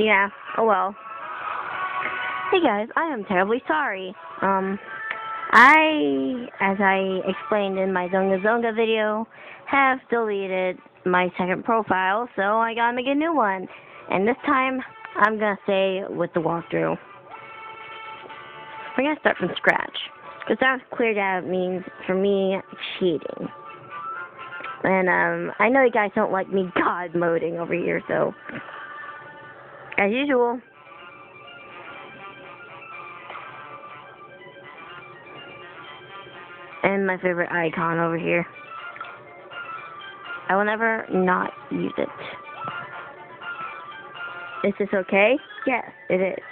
Yeah, oh well. Hey guys, I am terribly sorry. As I explained in my Zonga Zonga video, have deleted my second profile, so I gotta make a new one. And this time, I'm gonna stay with the walkthrough. We're gonna start from scratch, because that cleared out means, for me, cheating. And, I know you guys don't like me god moding over here, so, as usual. And my favorite icon over here. I will never not use it. Is this okay? Yes, it is.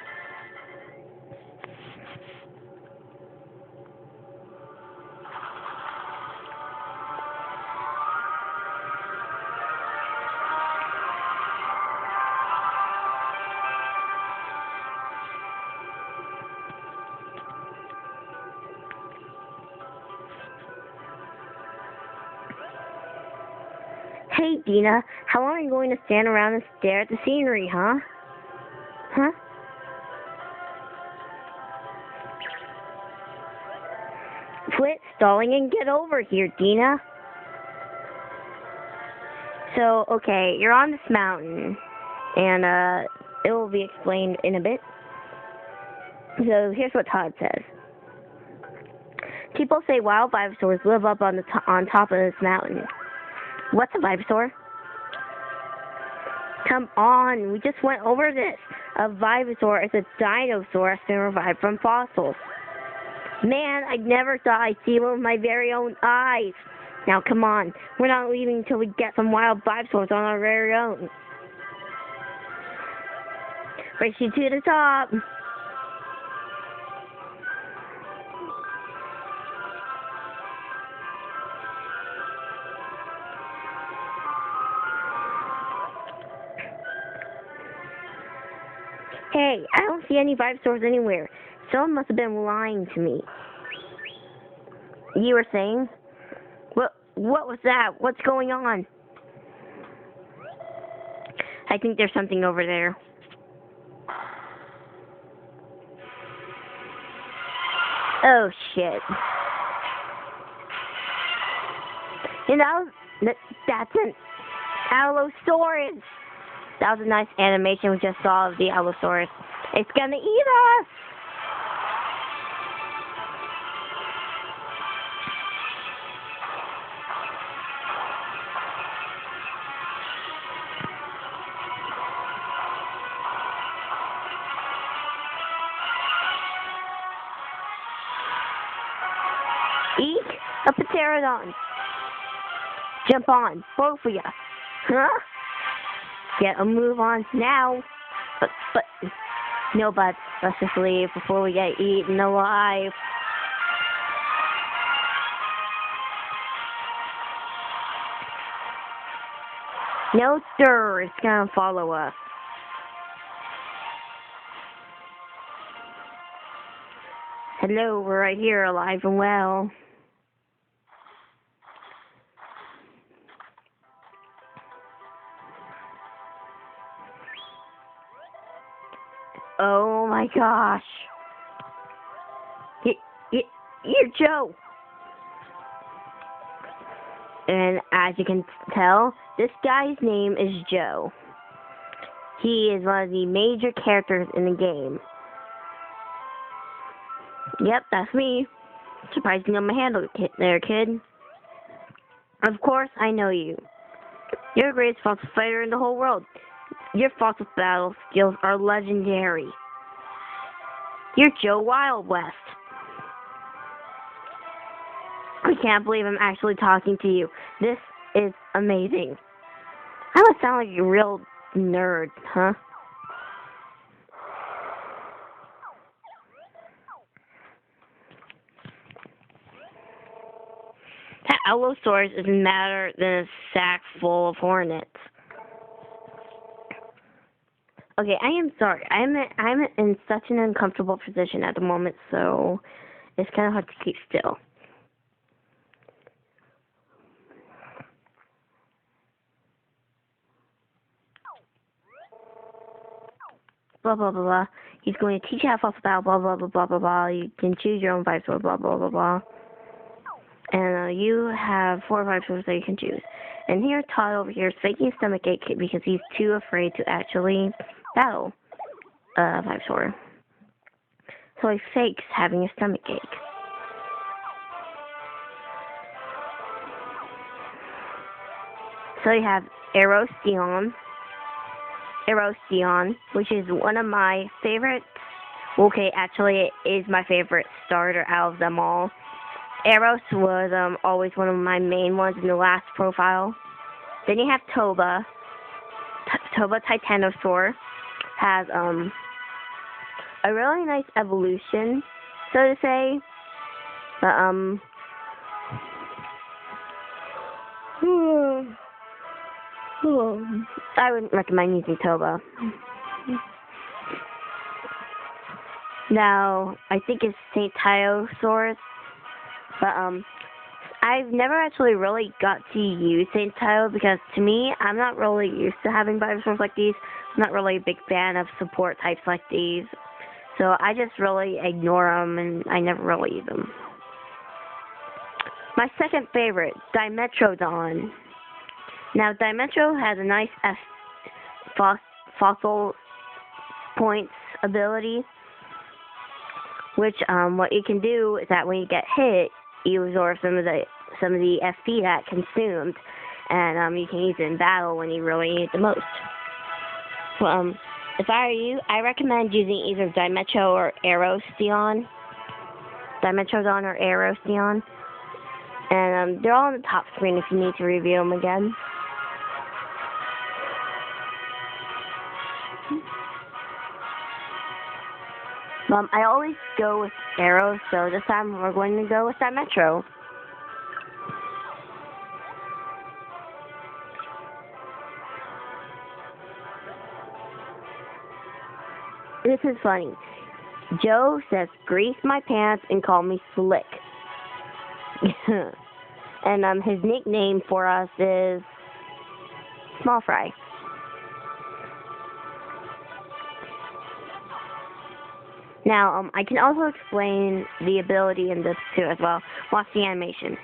Hey, Dina, how long are you going to stand around and stare at the scenery, huh? Huh? Quit stalling and get over here, Dina. So, okay, you're on this mountain, and, it will be explained in a bit. So, here's what Todd says. People say wild Vivosaurs live up on top of this mountain. What's a Vivosaur? Come on, we just went over this. A Vivosaur is a dinosaur that's been revived from fossils. Man, I never thought I'd see one with my very own eyes. Now, come on. We're not leaving until we get some wild Vivosaurs on our very own. Race you to the top. Hey, I don't see any Vivosaurs anywhere. Someone must have been lying to me. You were saying? What was that? What's going on? I think there's something over there. Oh, shit. You know, that's an Allosaurus. That was a nice animation we just saw of the Allosaurus. It's gonna eat us! Eek! A pterodon! Jump on, both of ya! Huh? Get a move on now. But, no buts. Let's just leave before we get eaten alive. No, sir. It's gonna follow us. Hello, we're right here, alive and well. Oh my gosh. You're Joe. And as you can tell, this guy's name is Joe. He is one of the major characters in the game. Yep, that's me. Surprising on my handle there, kid. Of course, I know you. You're the greatest fossil fighter in the whole world. Your fossil battle skills are legendary. You're Joe Wild West. I can't believe I'm actually talking to you. This is amazing. I must sound like a real nerd, huh? That Allosaurus is madder than a sack full of hornets. Okay, I am sorry. I'm in such an uncomfortable position at the moment, so it's kind of hard to keep still. blah, blah, blah, blah. He's going to teach you how to false battle, blah, blah, blah, blah, blah, blah. You can choose your own 5 sword, blah, blah, blah, blah. And you have 4 or 5 swords that you can choose. And here, Todd over here is faking a stomach ache because he's too afraid to actually battle 5 sword. So he fakes having a stomach ache. So you have Erosion, which is one of my favorites. Okay, actually, it is my favorite starter out of them all. Eros was always one of my main ones in the last profile. Then you have Toba. Toba Titanosaur has a really nice evolution, so to say. But I wouldn't recommend using Toba. Now, I think it's St. Tyosaurus, but I've never actually really got to use St. Tyo because to me, I'm not really used to having dinosaurs like these. I'm not really a big fan of support types like these, so I just really ignore them and I never really use them. My second favorite, Dimetrodon. Now, Dimetro has a nice fossil points ability, which what you can do is that when you get hit, you absorb some of the FP that consumed, and you can use it in battle when you really need it the most. Well, if I were you, I recommend using either Dimetro or Erosion. Dimetrodon or Erosion. And they're all on the top screen if you need to review them again. I always go with Arrow, so this time we're going to go with Dimetro. This is funny. Joe says, grease my pants and call me slick. And his nickname for us is Small Fry. Now, I can also explain the ability in this too as well. Watch the animation.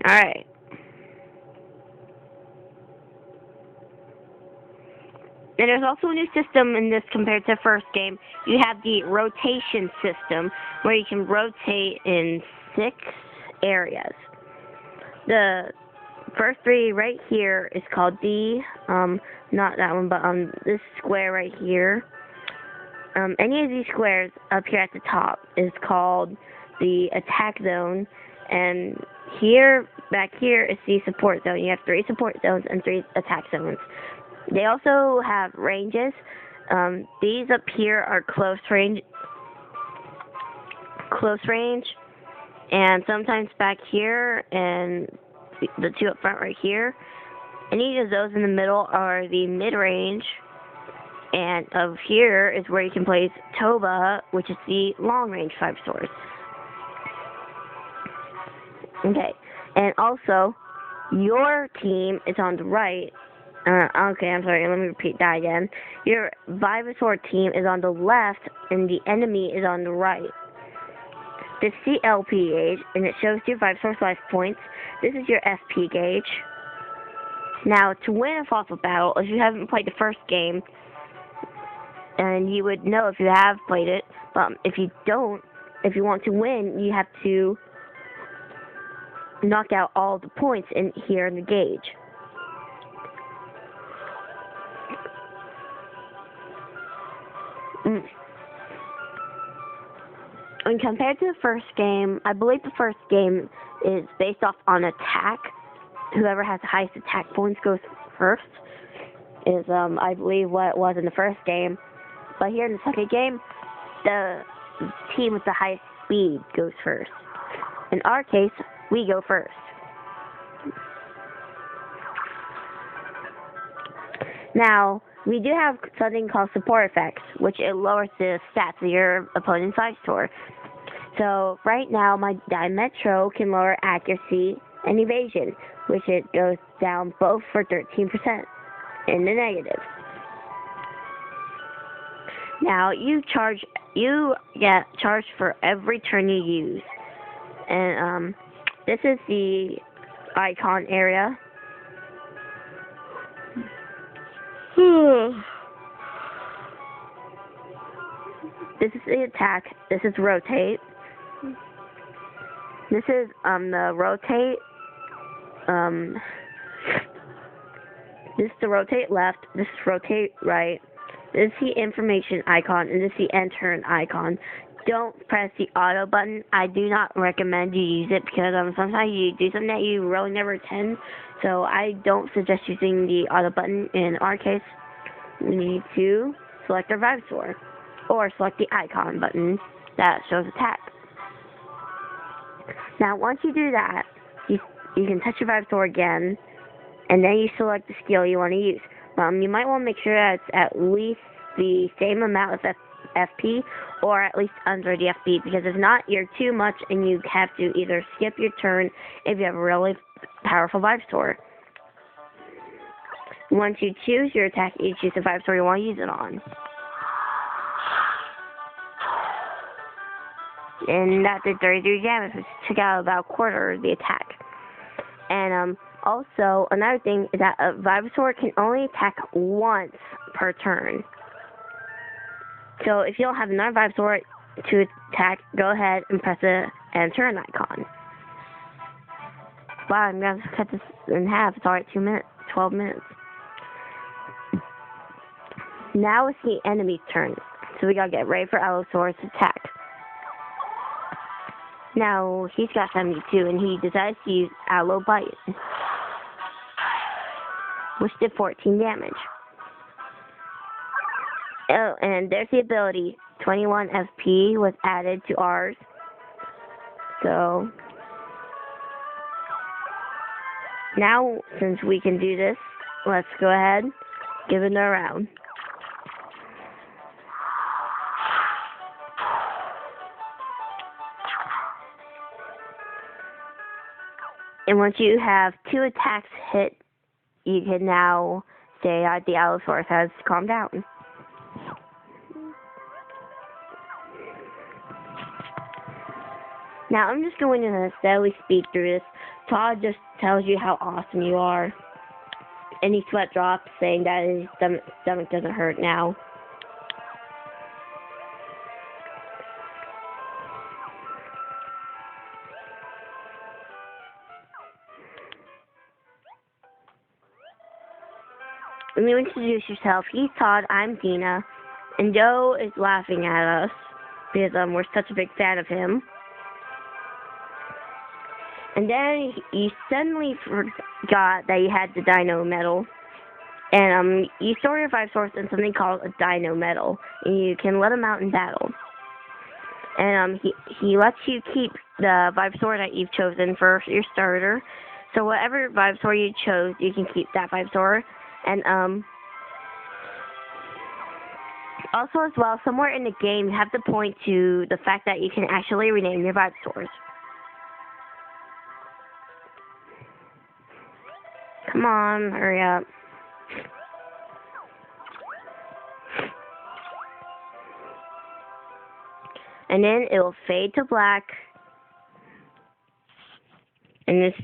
Alright. And there's also a new system in this compared to the first game. You have the rotation system, where you can rotate in 6 areas. The first 3 right here is called D, not that one, but this square right here. Any of these squares up here at the top is called the attack zone, and here, back here is the support zone. You have 3 support zones and 3 attack zones. They also have ranges. These up here are close range, and sometimes back here, and the 2 up front right here. Any of those in the middle are the mid-range, and up here is where you can place Toba, which is the long-range 5 swords. Okay, and also, your team is on the right. Okay, I'm sorry, let me repeat that again. Your Vivasaur team is on the left, and the enemy is on the right. This is the LP gauge, and it shows your Vivasaur's life points. This is your FP gauge. Now, to win a fossil battle, if you haven't played the first game, and you would know if you have played it, but if you don't, if you want to win, you have to knock out all the points in here in the gauge. And compared to the first game, I believe the first game is based off on attack. Whoever has the highest attack points goes first, is I believe what it was in the first game. But here in the second game, the team with the highest speed goes first. In our case, we go first. Now, we do have something called support effects, which it lowers the stats of your opponent's life score. So right now my tomarrow can lower accuracy and evasion, which it goes down both for 13% in the negative. Now you get charged for every turn you use. And this is the icon area. This is the attack. This is rotate. This is the rotate. This is the rotate left. This is rotate right. This is the information icon, and this is the end turn icon. Don't press the auto button. I do not recommend you use it because sometimes you do something that you really never intend. So I don't suggest using the auto button. In our case, we need to select our Vivsaur, or select the icon button that shows attack. Now once you do that, you can touch your Vivsaur again, and then you select the skill you want to use. You might want to make sure that it's at least the same amount of FP, or at least under the FP, because if not, you're too much and you have to either skip your turn if you have a really powerful Vivsaur. Once you choose your attack, you choose the Vivsaur you want to use it on. And that did 33 damage, which took out about a quarter of the attack. And also, another thing is that a Vivsaur can only attack once per turn. So if you don't have another Vivsaur to attack, go ahead and press the end turn icon. Wow, I'm going to cut this in half. It's already 2 minutes, 12 minutes. Now it's the enemy's turn. So we got to get ready for Allosaurus' attack. Now, he's got 72, and he decides to use Allo Bite, which did 14 damage. Oh, and there's the ability. 21 FP was added to ours. So, now, since we can do this, let's go ahead, give it a round. And once you have 2 attacks hit, you can now say that the Allosaurus has calmed down. Now, I'm just going to steadily speed through this. Todd just tells you how awesome you are. And he sweat drops, saying that his stomach doesn't hurt now. When you introduce yourself, he's Todd, I'm Dina, and Joe is laughing at us because we're such a big fan of him. And then you suddenly forgot that you had the Dino Medal, and you store your Vivsaurs in something called a Dino Medal, and you can let him out in battle. And he lets you keep the Vivsaur that you've chosen for your starter. So whatever Vivsaur you chose, you can keep that Vivsaur. And also as well, somewhere in the game, you have to point to the fact that you can actually rename your Vivsaurs. Come on, hurry up. And then it will fade to black. And this